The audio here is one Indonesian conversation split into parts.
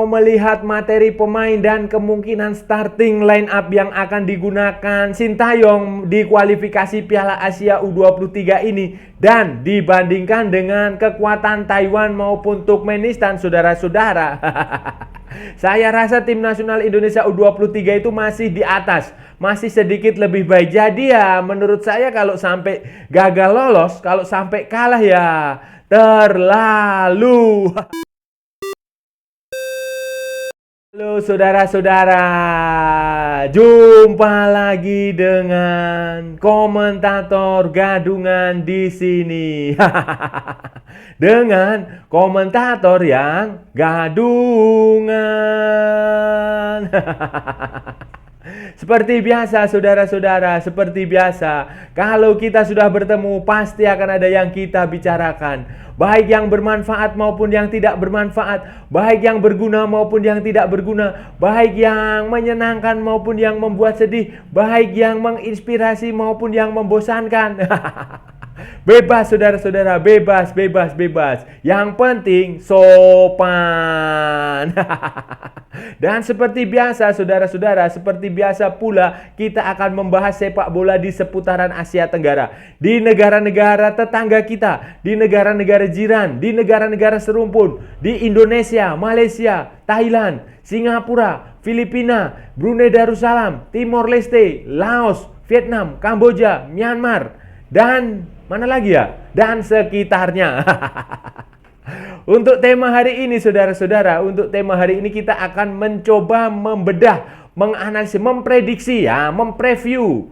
mau melihat materi pemain dan kemungkinan starting line up yang akan digunakan Sintayong di kualifikasi Piala Asia U23 ini dan dibandingkan dengan kekuatan Taiwan maupun Turkmenistan, saudara-saudara, saya rasa tim nasional Indonesia U23 itu masih di atas, masih sedikit lebih baik. Jadi ya menurut saya kalau sampai gagal lolos, kalau sampai kalah ya terlalu. Halo saudara-saudara, jumpa lagi dengan komentator gadungan di sini. Dengan komentator yang gadungan. Seperti biasa saudara-saudara, seperti biasa, kalau kita sudah bertemu pasti akan ada yang kita bicarakan, baik yang bermanfaat maupun yang tidak bermanfaat, baik yang berguna maupun yang tidak berguna, baik yang menyenangkan maupun yang membuat sedih, baik yang menginspirasi maupun yang membosankan. Bebas saudara-saudara, bebas. Yang penting sopan. Dan seperti biasa saudara-saudara, seperti biasa pula kita akan membahas sepak bola di seputaran Asia Tenggara, di negara-negara tetangga kita, di negara-negara jiran, di negara-negara serumpun, di Indonesia, Malaysia, Thailand, Singapura, Filipina, Brunei Darussalam, Timor Leste, Laos, Vietnam, Kamboja, Myanmar, dan mana lagi ya? Dan sekitarnya. Untuk tema hari ini saudara-saudara, untuk tema hari ini kita akan mencoba membedah, menganalisis, memprediksi ya, mempreview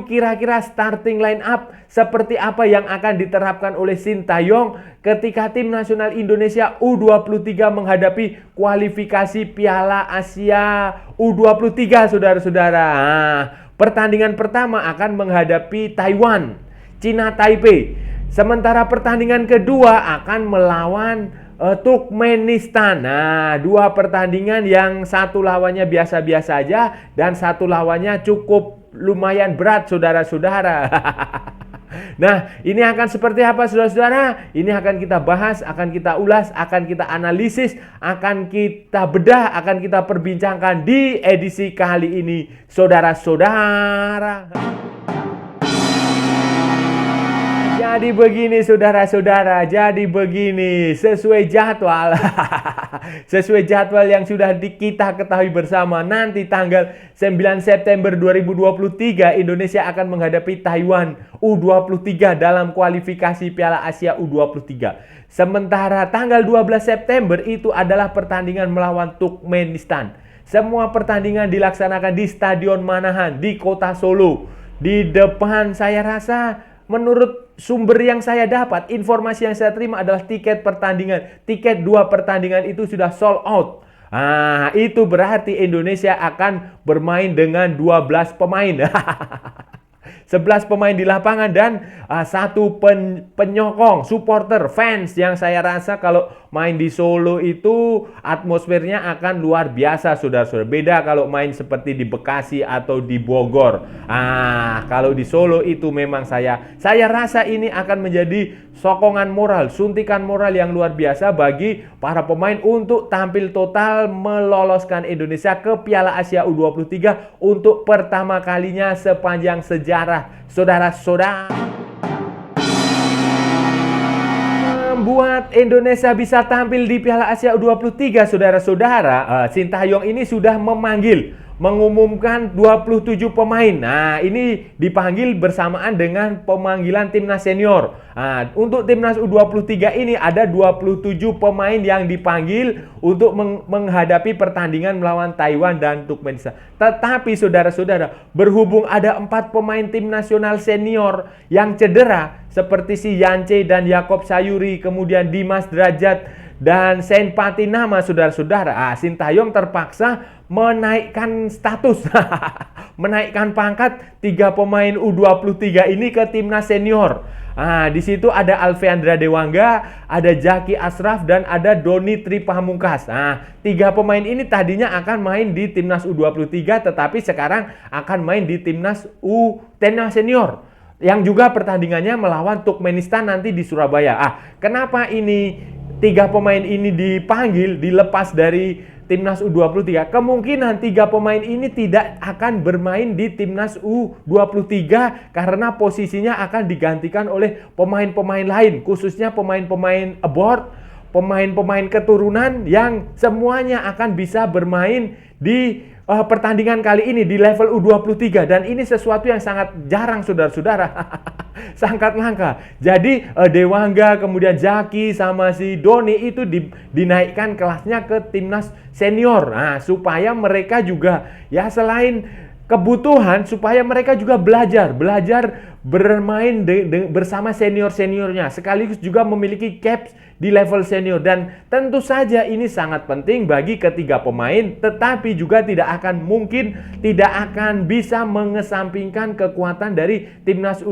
kira-kira starting line up seperti apa yang akan diterapkan oleh Sintayong ketika tim nasional Indonesia U23 menghadapi kualifikasi Piala Asia U23 saudara-saudara. Pertandingan pertama akan menghadapi Taiwan, Cina Taipei. Sementara pertandingan kedua akan melawan Turkmenistan. Nah, dua pertandingan yang satu lawannya biasa-biasa aja dan satu lawannya cukup lumayan berat saudara-saudara. Nah, ini akan seperti apa saudara-saudara? Ini akan kita bahas, akan kita ulas, akan kita analisis, akan kita bedah, akan kita perbincangkan di edisi kali ini saudara-saudara. Jadi begini saudara-saudara, jadi begini, sesuai jadwal. Sesuai jadwal yang sudah kita ketahui bersama, nanti tanggal 9 September 2023 Indonesia akan menghadapi Taiwan U23 dalam kualifikasi Piala Asia U23. Sementara tanggal 12 September itu adalah pertandingan melawan Turkmenistan. Semua pertandingan dilaksanakan di Stadion Manahan di Kota Solo. Di depan saya rasa menurut sumber yang saya dapat, informasi yang saya terima adalah tiket dua pertandingan itu sudah sold out. Nah, itu berarti Indonesia akan bermain dengan 12 pemain. 11 pemain di lapangan dan satu penyokong, supporter, fans yang saya rasa kalau main di Solo itu atmosfernya akan luar biasa saudara-saudara. Beda kalau main seperti di Bekasi atau di Bogor. Kalau di Solo itu memang saya rasa ini akan menjadi sokongan moral, suntikan moral yang luar biasa bagi para pemain untuk tampil total meloloskan Indonesia ke Piala Asia U23 untuk pertama kalinya sepanjang sejarah saudara-saudara. Membuat Indonesia bisa tampil di Piala Asia U23 saudara-saudara, Sintayong ini sudah mengumumkan 27 pemain. Nah, ini dipanggil bersamaan dengan pemanggilan timnas senior. Nah, untuk timnas U23 ini ada 27 pemain yang dipanggil untuk menghadapi pertandingan melawan Taiwan dan Turkmenistan. Tetapi saudara-saudara, berhubung ada 4 pemain tim nasional senior yang cedera seperti si Yance dan Yakob Sayuri, kemudian Dimas Derajat dan Sen Patinama saudara-saudara, Sintayong terpaksa menaikkan status, menaikkan pangkat 3 pemain U23 ini ke timnas senior. Di situ ada Alfeandra Dewangga, ada Jaki Ashraf dan ada Doni Tripamungkas. 3 pemain ini tadinya akan main di timnas U23 tetapi sekarang akan main di timnas senior yang juga pertandingannya melawan Turkmenistan nanti di Surabaya. Kenapa ini tiga pemain ini dipanggil, dilepas dari Timnas U23, kemungkinan tiga pemain ini tidak akan bermain di Timnas U23 karena posisinya akan digantikan oleh pemain-pemain lain, khususnya pemain-pemain abroad, pemain-pemain keturunan yang semuanya akan bisa bermain di pertandingan kali ini di level U23, dan ini sesuatu yang sangat jarang saudara-saudara. Sangat langka. Jadi Dewangga, kemudian Zaki sama si Doni itu dinaikkan kelasnya ke timnas senior. Nah, supaya mereka juga ya selain kebutuhan, supaya mereka juga belajar bermain bersama senior-seniornya, sekaligus juga memiliki caps di level senior. Dan tentu saja ini sangat penting bagi ketiga pemain, tetapi juga tidak akan bisa mengesampingkan kekuatan dari timnas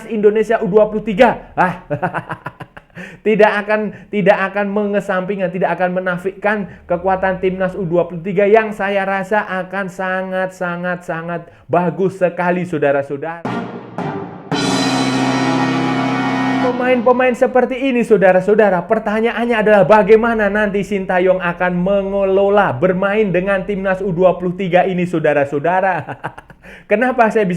Indonesia U23. Tidak akan mengesampingkan, tidak akan menafikan kekuatan timnas U23 yang saya rasa akan sangat bagus sekali saudara-saudara. Pemain-pemain seperti ini saudara-saudara, pertanyaannya adalah bagaimana nanti Sintayong akan mengelola bermain dengan timnas U23 ini saudara-saudara. Kenapa saya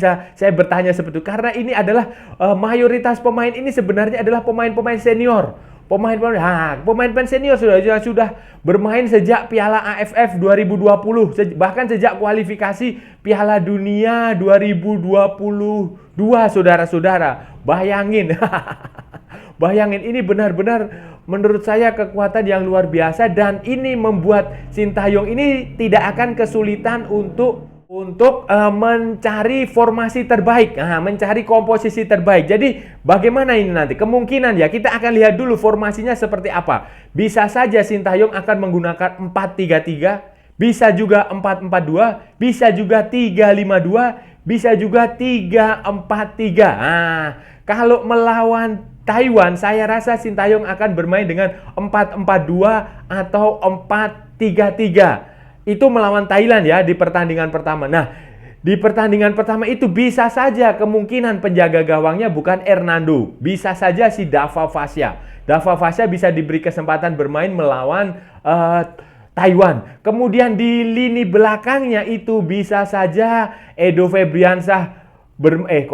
bertanya seperti itu? Karena ini adalah mayoritas pemain ini sebenarnya adalah pemain-pemain senior. Pemain-pemain senior sudah bermain sejak Piala AFF 2020, bahkan sejak kualifikasi Piala Dunia 2022 saudara-saudara. Bayangin. Bayangin, ini benar-benar menurut saya kekuatan yang luar biasa, dan ini membuat Sintayong ini tidak akan kesulitan untuk mencari formasi terbaik, mencari komposisi terbaik. Jadi bagaimana ini nanti? Kemungkinan ya kita akan lihat dulu formasinya seperti apa. Bisa saja Sintayong akan menggunakan 4-3-3, bisa juga 4-4-2, bisa juga 3-5-2, bisa juga 3-4-3. Kalau melawan Taiwan, saya rasa Sintayong akan bermain dengan 4-4-2 atau 4-3-3. Itu melawan Thailand ya di pertandingan pertama. Nah, di pertandingan pertama itu bisa saja kemungkinan penjaga gawangnya bukan Hernando. Bisa saja si Dava Fasya. Dava Fasya bisa diberi kesempatan bermain melawan Taiwan. Kemudian di lini belakangnya itu bisa saja Edo Febriansyah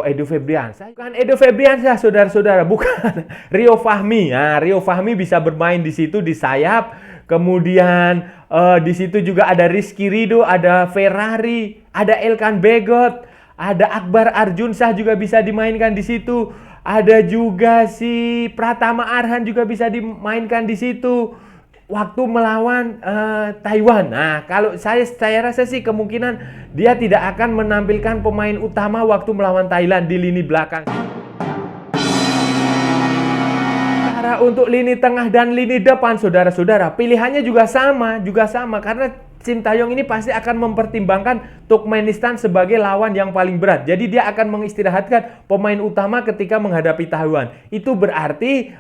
Edo Febriansyah? Bukan Edo Febriansyah, saudara-saudara, bukan. Rio Fahmi. Nah, Rio Fahmi bisa bermain di situ di sayap. Kemudian di situ juga ada Rizky Ridho, ada Ferrari, ada Elkan Begot, ada Akbar Arjunsah juga bisa dimainkan di situ. Ada juga si Pratama Arhan juga bisa dimainkan di situ waktu melawan Taiwan. Nah, kalau saya rasa sih kemungkinan dia tidak akan menampilkan pemain utama waktu melawan Thailand di lini belakang. Cara untuk lini tengah dan lini depan saudara-saudara, pilihannya juga sama karena Sintayong ini pasti akan mempertimbangkan Turkmenistan sebagai lawan yang paling berat. Jadi dia akan mengistirahatkan pemain utama ketika menghadapi Taiwan. Itu berarti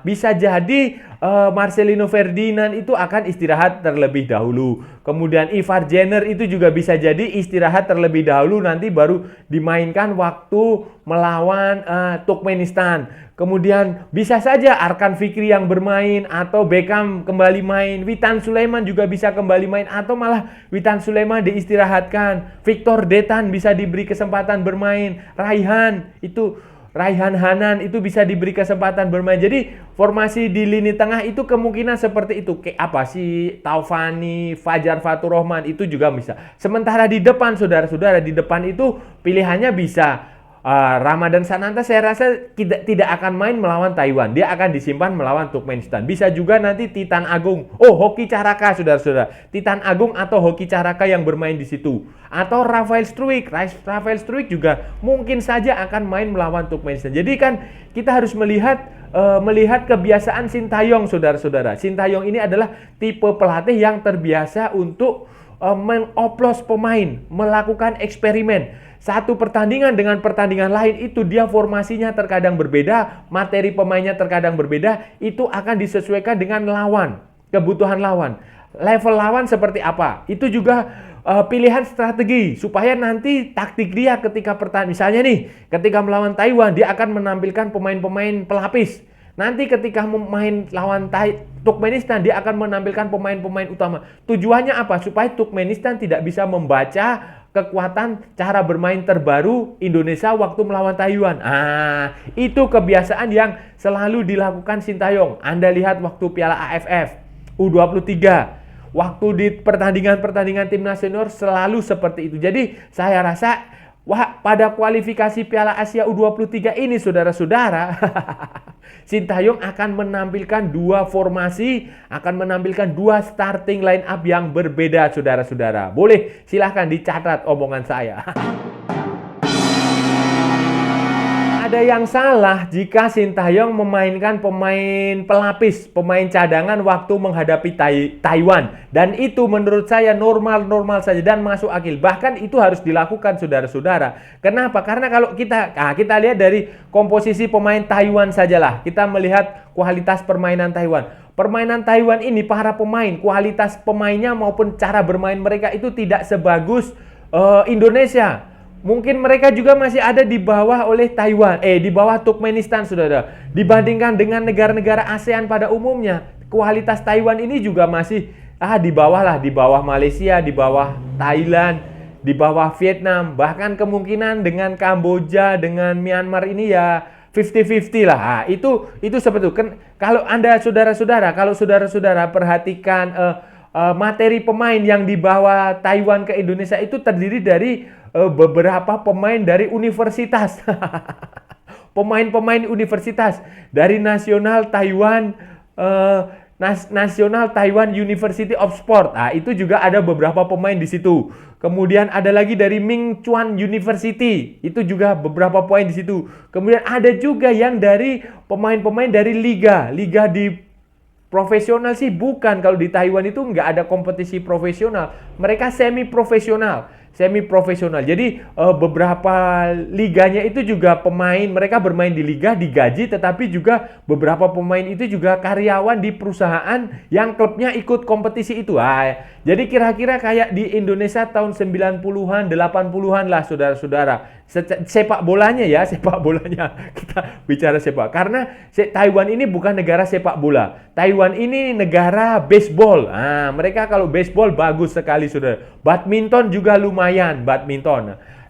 bisa jadi Marcelino Ferdinand itu akan istirahat terlebih dahulu. Kemudian Ivar Jenner itu juga bisa jadi istirahat terlebih dahulu, nanti baru dimainkan waktu melawan Turkmenistan. Kemudian bisa saja Arkan Fikri yang bermain, atau Beckham kembali main, Witan Sulaiman juga bisa kembali main, atau malah Witan Sulaiman diistirahatkan. Victor Detan bisa diberi kesempatan bermain, Raihan Hanan itu bisa diberi kesempatan bermain. Jadi formasi di lini tengah itu kemungkinan seperti itu. Taufani, Fajar Fatur Rahman itu juga bisa. Sementara di depan saudara-saudara, di depan itu pilihannya bisa Ramadan Sananta, saya rasa tidak akan main melawan Taiwan. Dia akan disimpan melawan Turkmenistan. Bisa juga nanti Titan Agung. Hoki Caraka saudara-saudara. Titan Agung atau Hoki Caraka yang bermain di situ. Atau Rafael Struijk. Rafael Struijk juga mungkin saja akan main melawan Turkmenistan. Jadi kan kita harus melihat kebiasaan Sintayong saudara-saudara. Sintayong ini adalah tipe pelatih yang terbiasa untuk mengoplos pemain, melakukan eksperimen. Satu pertandingan dengan pertandingan lain itu dia formasinya terkadang berbeda, materi pemainnya terkadang berbeda, itu akan disesuaikan dengan lawan, kebutuhan lawan. Level lawan seperti apa? Itu juga pilihan strategi supaya nanti taktik dia ketika misalnya nih, ketika melawan Taiwan dia akan menampilkan pemain-pemain pelapis. Nanti ketika main lawan Turkmenistan, dia akan menampilkan pemain-pemain utama. Tujuannya apa? Supaya Turkmenistan tidak bisa membaca kekuatan cara bermain terbaru Indonesia waktu melawan Taiwan. Itu kebiasaan yang selalu dilakukan Sintayong. Anda lihat waktu Piala AFF U23, waktu di pertandingan-pertandingan timnas senior selalu seperti itu. Jadi saya rasa pada kualifikasi Piala Asia U23 ini, saudara-saudara, Sintayong akan menampilkan dua formasi, akan menampilkan dua starting line up yang berbeda, saudara-saudara. Boleh silahkan dicatat omongan saya. Ada yang salah jika Sintayong memainkan pemain pelapis, pemain cadangan waktu menghadapi Taiwan. Dan itu menurut saya normal-normal saja dan masuk akal. Bahkan itu harus dilakukan, saudara-saudara. Kenapa? Karena kalau kita lihat dari komposisi pemain Taiwan sajalah. Kita melihat kualitas permainan Taiwan. Permainan Taiwan ini, para pemain, kualitas pemainnya maupun cara bermain mereka itu tidak sebagus Indonesia. Mungkin mereka juga masih ada di bawah oleh Taiwan, di bawah Turkmenistan, saudara. Dibandingkan dengan negara-negara ASEAN pada umumnya, kualitas Taiwan ini juga masih di bawah lah, di bawah Malaysia, di bawah Thailand, di bawah Vietnam. Bahkan kemungkinan dengan Kamboja, dengan Myanmar ini ya 50-50 lah. Itu seperti itu. Kalau Anda saudara-saudara perhatikan materi pemain yang dibawa Taiwan ke Indonesia itu terdiri dari beberapa pemain dari universitas. Pemain-pemain universitas dari National Taiwan National Taiwan University of Sport. Itu juga ada beberapa pemain di situ. Kemudian ada lagi dari Ming Chuan University. Itu juga beberapa poin di situ. Kemudian ada juga yang dari pemain-pemain dari liga di profesional sih bukan. Kalau di Taiwan itu nggak ada kompetisi profesional. Mereka semi profesional. Jadi beberapa liganya itu juga mereka bermain di liga digaji, tetapi juga beberapa pemain itu juga karyawan di perusahaan yang klubnya ikut kompetisi itu. Jadi kira-kira kayak di Indonesia tahun 90-an, 80-an lah, saudara-saudara. Sepak bolanya kita bicara sepak. Karena Taiwan ini bukan negara sepak bola. Taiwan ini negara baseball. Mereka kalau baseball bagus sekali, saudara. Badminton juga lumayan,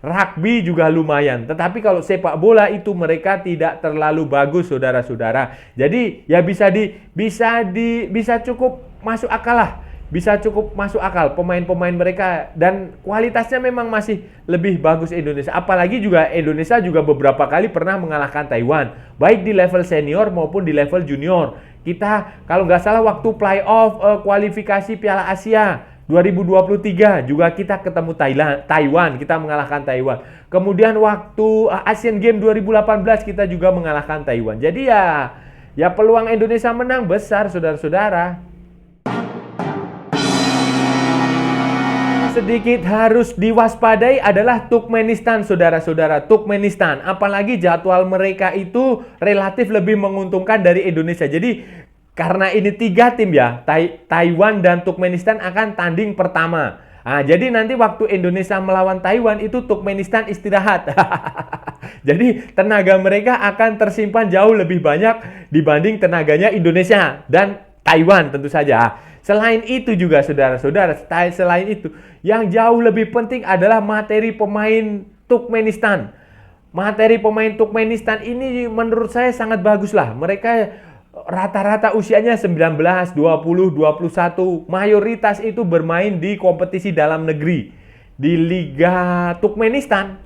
Rugby juga lumayan. Tetapi kalau sepak bola itu mereka tidak terlalu bagus, saudara-saudara. Jadi ya bisa cukup masuk akal lah. Bisa cukup masuk akal pemain-pemain mereka, dan kualitasnya memang masih lebih bagus Indonesia. Apalagi juga Indonesia juga beberapa kali pernah mengalahkan Taiwan, baik di level senior maupun di level junior. Kita kalau nggak salah waktu playoff kualifikasi Piala Asia 2023 juga kita ketemu Taiwan, kita mengalahkan Taiwan. Kemudian waktu Asian Games 2018 kita juga mengalahkan Taiwan. Jadi ya peluang Indonesia menang besar, saudara-saudara. Sedikit harus diwaspadai adalah Turkmenistan, saudara-saudara. Turkmenistan, apalagi jadwal mereka itu relatif lebih menguntungkan dari Indonesia. Jadi karena ini 3 tim ya, Taiwan dan Turkmenistan akan tanding pertama. Jadi nanti waktu Indonesia melawan Taiwan itu Turkmenistan istirahat. Jadi tenaga mereka akan tersimpan jauh lebih banyak dibanding tenaganya Indonesia dan Taiwan tentu saja. Selain itu juga, saudara-saudara, selain itu, yang jauh lebih penting adalah materi pemain Turkmenistan. Materi pemain Turkmenistan ini menurut saya sangat bagus lah. Mereka rata-rata usianya 19, 20, 21. Mayoritas itu bermain di kompetisi dalam negeri. Di Liga Turkmenistan.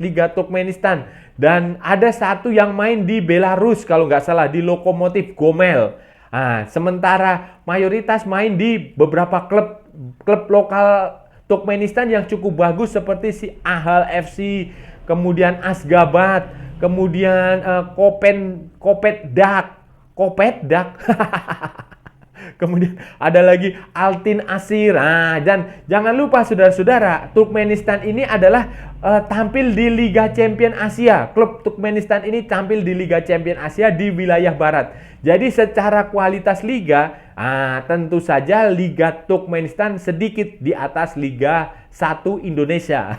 Dan ada satu yang main di Belarus kalau nggak salah, di Lokomotiv Gomel. Sementara mayoritas main di beberapa klub lokal Turkmenistan yang cukup bagus seperti si Ahal FC, kemudian Asgabat, kemudian Kopetdak. Kemudian ada lagi Altin Asir. Dan jangan lupa, saudara-saudara, Turkmenistan ini adalah tampil di Liga Champion Asia. Klub Turkmenistan ini tampil di Liga Champion Asia di wilayah barat. Jadi secara kualitas liga, tentu saja Liga Turkmenistan sedikit di atas Liga 1 Indonesia.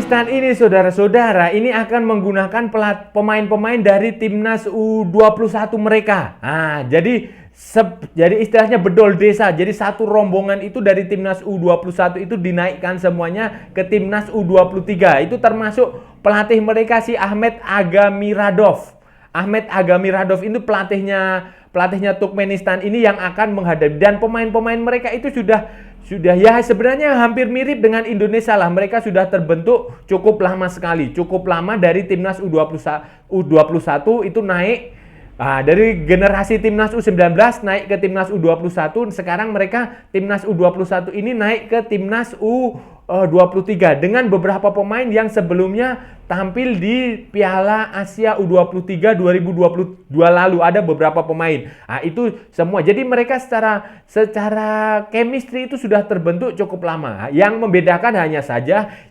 Turkmenistan ini saudara-saudara, ini akan menggunakan pemain-pemain dari timnas U21 mereka. Nah, jadi istilahnya bedol desa. Jadi satu rombongan itu dari timnas U21 itu dinaikkan semuanya ke timnas U23. Itu termasuk pelatih mereka si Ahmet Agamiradov. Ahmet Agamiradov itu pelatihnya Turkmenistan ini yang akan menghadapi, dan pemain-pemain mereka itu sudah ya sebenarnya hampir mirip dengan Indonesia lah. Mereka sudah terbentuk cukup lama sekali. Cukup lama dari timnas U21 itu naik dari generasi timnas U19 naik ke timnas U21. Sekarang mereka timnas U21 ini naik ke timnas U23 dengan beberapa pemain yang sebelumnya tampil di Piala Asia U23 2022 lalu. Ada beberapa pemain. Itu semua. Jadi mereka secara chemistry itu sudah terbentuk cukup lama. Yang membedakan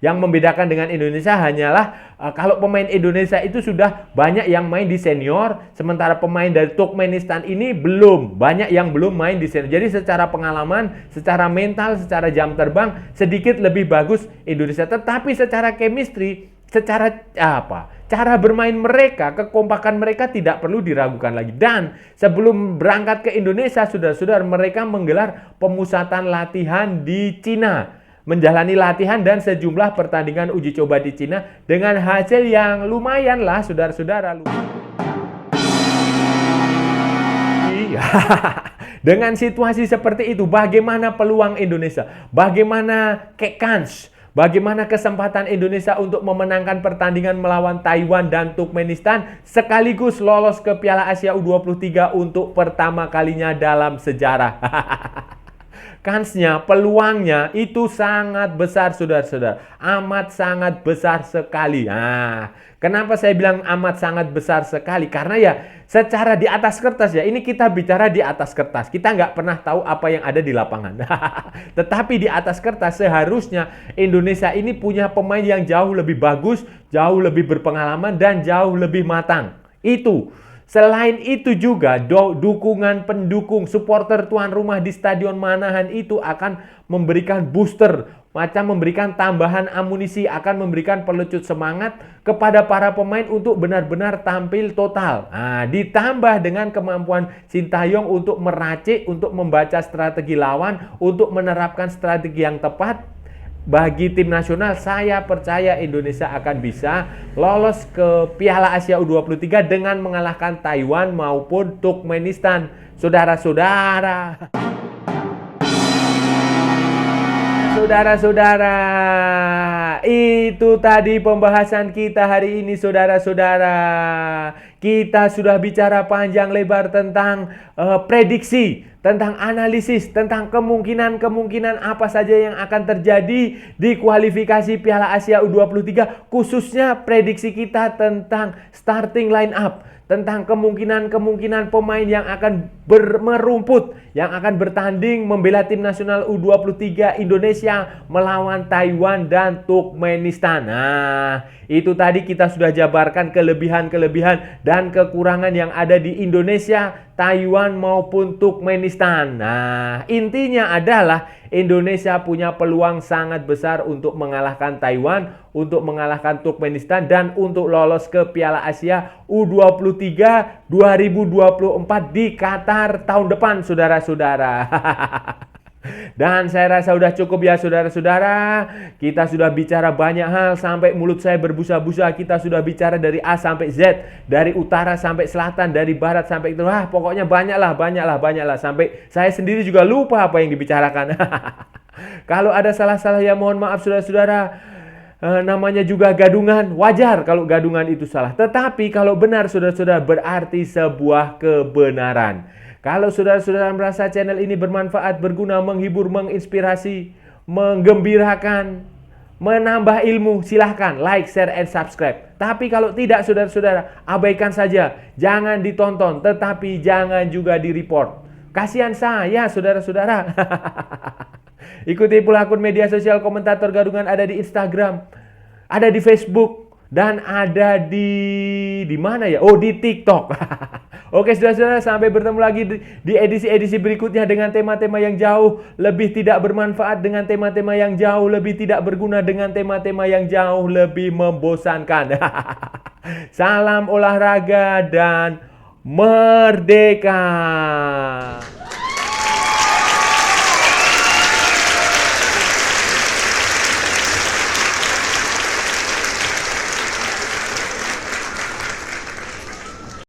yang membedakan dengan Indonesia hanyalah kalau pemain Indonesia itu sudah banyak yang main di senior, sementara pemain dari Turkmenistan ini banyak yang belum main di senior. Jadi secara pengalaman, secara mental, secara jam terbang sedikit lebih bagus Indonesia. Tetapi secara chemistry, cara bermain mereka, kekompakan mereka tidak perlu diragukan lagi. Dan sebelum berangkat ke Indonesia, saudara-saudara, mereka menggelar pemusatan latihan di Cina, menjalani latihan dan sejumlah pertandingan uji coba di Cina dengan hasil yang lumayan lah, saudara-saudara. Dengan situasi seperti itu, bagaimana peluang Indonesia? Bagaimana kesempatan Indonesia untuk memenangkan pertandingan melawan Taiwan dan Turkmenistan sekaligus lolos ke Piala Asia U23 untuk pertama kalinya dalam sejarah? Kansnya, peluangnya itu sangat besar, saudara-saudara. Amat sangat besar sekali. Kenapa saya bilang amat sangat besar sekali? Karena ya secara di atas kertas ya, ini kita bicara di atas kertas. Kita nggak pernah tahu apa yang ada di lapangan. Tetapi di atas kertas seharusnya Indonesia ini punya pemain yang jauh lebih bagus, jauh lebih berpengalaman, dan jauh lebih matang. Itu. Selain itu juga dukungan pendukung supporter tuan rumah di Stadion Manahan itu akan memberikan booster, memberikan tambahan amunisi, akan memberikan pelecut semangat kepada para pemain untuk benar-benar tampil total. Ditambah dengan kemampuan Sintayong untuk meracik, untuk membaca strategi lawan, untuk menerapkan strategi yang tepat. Bagi tim nasional, saya percaya Indonesia akan bisa lolos ke Piala Asia U23 dengan mengalahkan Taiwan maupun Turkmenistan. Saudara-saudara, itu tadi pembahasan kita hari ini, saudara-saudara. Kita sudah bicara panjang lebar tentang prediksi, tentang analisis, tentang kemungkinan apa saja yang akan terjadi di kualifikasi Piala Asia U23, khususnya prediksi kita tentang starting line up, tentang kemungkinan pemain yang akan merumput, yang akan bertanding membela tim nasional U23 Indonesia melawan Taiwan dan Turkmenistan. Itu tadi kita sudah jabarkan kelebihan dan kekurangan yang ada di Indonesia, Taiwan maupun Turkmenistan. Intinya adalah Indonesia punya peluang sangat besar untuk mengalahkan Taiwan, untuk mengalahkan Turkmenistan, dan untuk lolos ke Piala Asia U23 2024 di Qatar tahun depan, saudara-saudara. Dan saya rasa sudah cukup ya, saudara-saudara. Kita sudah bicara banyak hal sampai mulut saya berbusa-busa. Kita sudah bicara dari A sampai Z, dari utara sampai selatan, dari barat sampai itu. Pokoknya banyaklah. Sampai saya sendiri juga lupa apa yang dibicarakan. Kalau ada salah-salah ya mohon maaf, saudara-saudara. Namanya juga gadungan, wajar kalau gadungan itu salah. Tetapi kalau benar, saudara-saudara, berarti sebuah kebenaran. Kalau saudara-saudara merasa channel ini bermanfaat, berguna, menghibur, menginspirasi, menggembirakan, menambah ilmu, silahkan like, share, and subscribe. Tapi kalau tidak, saudara-saudara, abaikan saja. Jangan ditonton, tetapi jangan juga di-report. Kasihan saya, saudara-saudara. Ikuti pula akun media sosial Komentator Gadungan, ada di Instagram, ada di Facebook, dan ada di mana ya? Oh, di TikTok. Oke, saudara-saudara, sampai bertemu lagi di edisi-edisi berikutnya dengan tema-tema yang jauh lebih tidak bermanfaat, dengan tema-tema yang jauh lebih tidak berguna, dengan tema-tema yang jauh lebih membosankan. Salam olahraga dan merdeka.